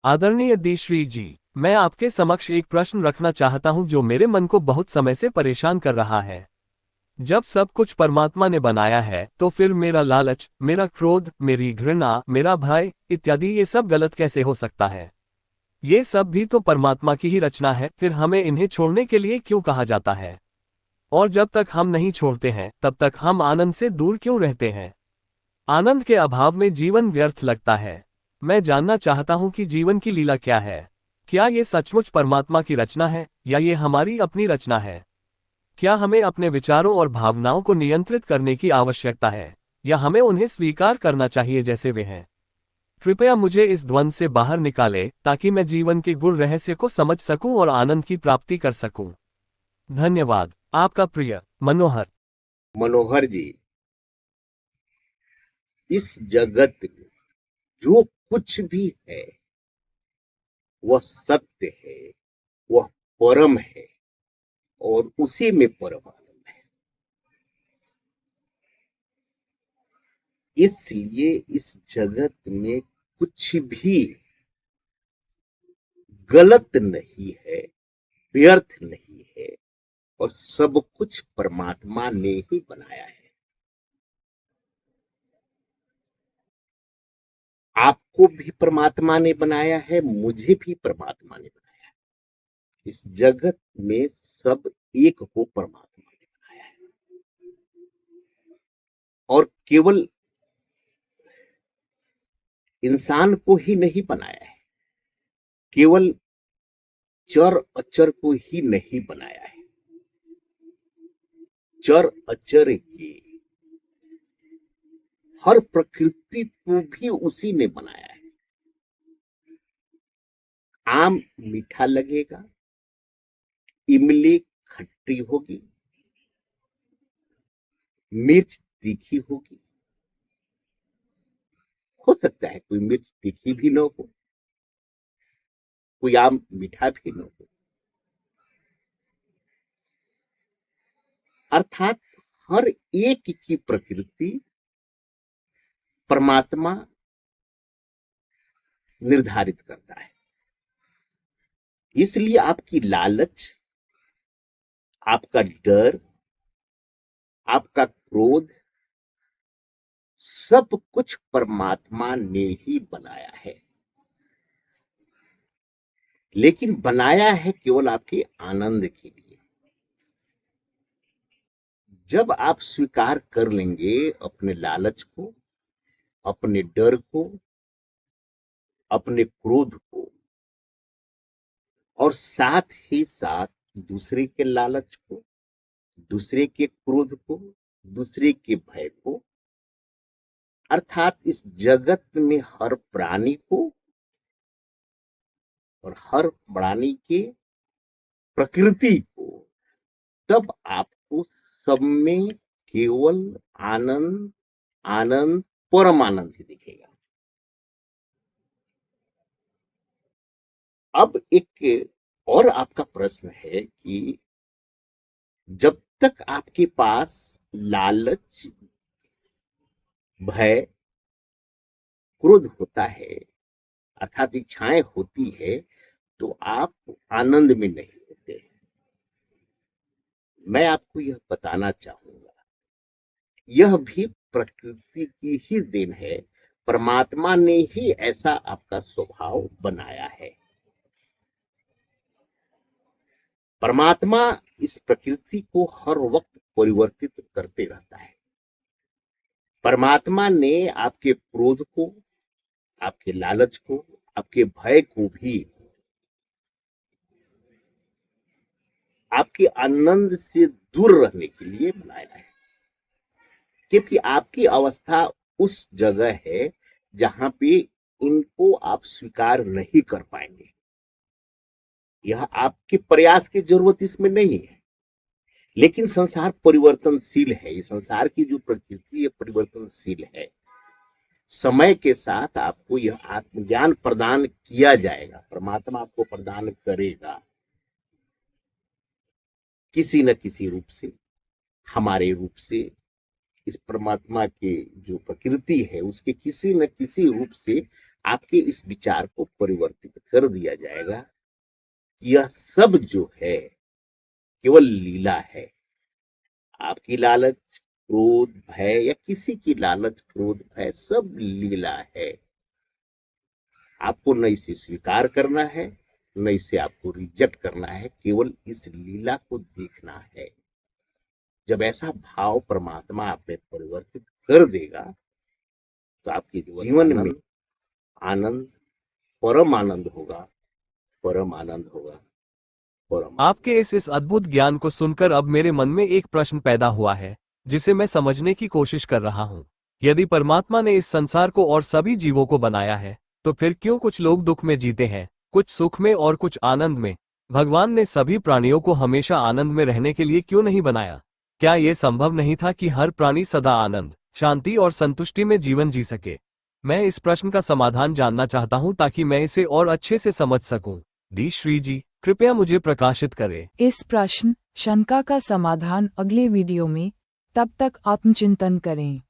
आदरणीय दी जी, मैं आपके समक्ष एक प्रश्न रखना चाहता हूं जो मेरे मन को बहुत समय से परेशान कर रहा है। जब सब कुछ परमात्मा ने बनाया है तो फिर मेरा लालच, मेरा क्रोध, मेरी घृणा, मेरा भय इत्यादि ये सब गलत कैसे हो सकता है? ये सब भी तो परमात्मा की ही रचना है, फिर हमें इन्हें छोड़ने के लिए क्यों कहा जाता है? और जब तक हम नहीं छोड़ते हैं तब तक हम आनंद से दूर क्यों रहते हैं? आनंद के अभाव में जीवन व्यर्थ लगता है। मैं जानना चाहता हूं कि जीवन की लीला क्या है। क्या ये सचमुच परमात्मा की रचना है या ये हमारी अपनी रचना है? क्या हमें अपने विचारों और भावनाओं को नियंत्रित करने की आवश्यकता है या हमें उन्हें स्वीकार करना चाहिए जैसे वे हैं? कृपया मुझे इस द्वंद्व से बाहर निकालें ताकि मैं जीवन के गुण रहस्य को समझ सकूं और आनंद की प्राप्ति कर सकूं। धन्यवाद। आपका प्रिय मनोहर। मनोहर जी, इस जगत में जो कुछ भी है वह सत्य है, वह परम है और उसी में परम आनंद है। इसलिए इस जगत में कुछ भी गलत नहीं है, व्यर्थ नहीं है और सब कुछ परमात्मा ने ही बनाया है। आपको भी परमात्मा ने बनाया है, मुझे भी परमात्मा ने बनाया है। इस जगत में सब एक को परमात्मा ने बनाया है और केवल इंसान को ही नहीं बनाया है, केवल चर अचर को ही नहीं बनाया है, चर अचर के हर प्रकृति को भी उसी ने बनाया है। आम मीठा लगेगा, इमली खट्टी होगी, मिर्च तीखी होगी, हो सकता है कोई मिर्च तीखी भी न हो, कोई आम मीठा भी न हो। अर्थात हर एक की प्रकृति परमात्मा निर्धारित करता है। इसलिए आपकी लालच, आपका डर, आपका क्रोध सब कुछ परमात्मा ने ही बनाया है, लेकिन बनाया है केवल आपके आनंद के लिए। जब आप स्वीकार कर लेंगे अपने लालच को, अपने डर को, अपने क्रोध को और साथ ही साथ दूसरे के लालच को, दूसरे के क्रोध को, दूसरे के भय को, अर्थात इस जगत में हर प्राणी को और हर प्राणी के प्रकृति को, तब आपको सब में केवल आनंद, आनंद, परम आनंद ही दिखेगा। अब एक और आपका प्रश्न है कि जब तक आपके पास लालच, भय, क्रोध होता है, अर्थात इच्छाएं होती है, तो आप आनंद में नहीं होते हैं। मैं आपको यह बताना चाहूंगा, यह भी प्रकृति की ही देन है, परमात्मा ने ही ऐसा आपका स्वभाव बनाया है। परमात्मा इस प्रकृति को हर वक्त परिवर्तित करते रहता है। परमात्मा ने आपके क्रोध को, आपके लालच को, आपके भय को भी आपके आनंद से दूर रहने के लिए बनाया है, क्योंकि आपकी अवस्था उस जगह है जहां पे इनको आप स्वीकार नहीं कर पाएंगे। यह आपके प्रयास की जरूरत इसमें नहीं है, लेकिन संसार परिवर्तनशील है। ये संसार की जो प्रकृति है परिवर्तनशील है। समय के साथ आपको यह आत्मज्ञान प्रदान किया जाएगा, परमात्मा आपको प्रदान करेगा किसी न किसी रूप से, हमारे रूप से। इस परमात्मा के जो प्रकृति है उसके किसी न किसी रूप से आपके इस विचार को परिवर्तित कर दिया जाएगा कि यह सब जो है केवल लीला है। आपकी लालच, क्रोध, भय या किसी की लालच, क्रोध, भय सब लीला है। आपको न इसे स्वीकार करना है, न इसे आपको रिजेक्ट करना है, केवल इस लीला को देखना है। जब ऐसा भाव परमात्मा आप में परिवर्तित कर देगा तो आपके जीवन में आनंद, परम आनंद होगा, परम आनंद होगा, परम। आपके इस अद्भुत ज्ञान को सुनकर अब मेरे मन में एक प्रश्न पैदा हुआ है, जिसे मैं समझने की कोशिश कर रहा हूँ। यदि परमात्मा ने इस संसार को और सभी जीवों को बनाया है, तो फिर क्यों कुछ लोग दुख में जीते हैं, कुछ सुख में और कुछ आनंद में? भगवान ने सभी प्राणियों को हमेशा आनंद में रहने के लिए क्यों नहीं बनाया? क्या यह संभव नहीं था कि हर प्राणी सदा आनंद, शांति और संतुष्टि में जीवन जी सके? मैं इस प्रश्न का समाधान जानना चाहता हूँ ताकि मैं इसे और अच्छे से समझ सकूं। डी श्री जी, कृपया मुझे प्रकाशित करें। इस प्रश्न शंका का समाधान अगले वीडियो में। तब तक आत्मचिंतन करें।